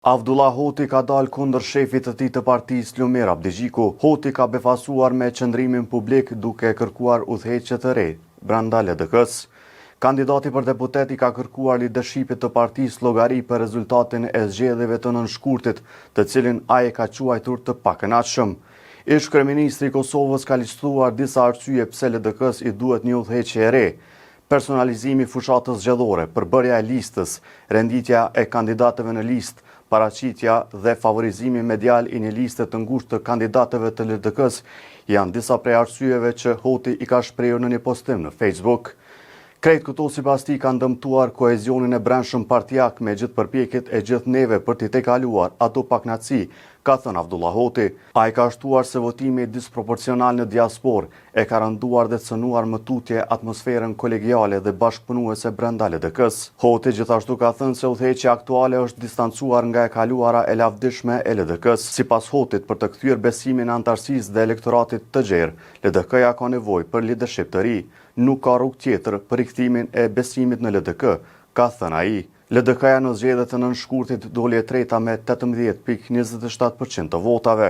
Avdullah Hoti ka dalë kundër shefit të tij të partisë Lumir Abdigjiku. Hoti ka befasuar me qëndrimin publik duke kërkuar udhëheqje të re brenda LDK-s. Kandidati për deputet i ka kërkuar lidershipit të partisë llogari për rezultatin e zgjedhjeve të nënshkurtit, të cilin ai e ka quajtur të pakënaqshëm. Ish-kryeministri i Kosovës ka listuar disa arsye pse LDK-s i duhet një udhëheqje e re: personalizimi i fushatës zgjedhore, përbërja e listës, renditja e kandidatëve në listë, paraqitja dhe favorizimi medial i një liste të ngushtë të kandidatëve të LDK-s janë disa prej arsyeve që Hoti i ka shprehur në një postim në Facebook. Krejt këto sipas tij kanë dëmtuar kohezionin e brendshëm partijak me gjithë përpjekjet e gjithë neve për t'i tejkaluar ato pakënaqësi, ka thënë Avdullah Hoti. Ai ka shtuar se votimi disproporcional në diasporë e ka rënduar dhe cënuar më tutje atmosferën kolegiale dhe bashkëpunuese brenda LDK-s. Hoti gjithashtu ka thënë se udhëheqja aktuale është distancuar nga e kaluara e lavdishme e LDK-s. Sipas Hotit, për të kthyer besimin e antarësisë dhe elektoratit të gjerë, LDK-ja ka nevojë për lidership të ri. Nuk ka rrugë tjetër për rikthimin e besimit në LDK, ka thënë ai. LDK-ja në zgjedhjet e nënshkurtit doli e treta me 18,27% të votave.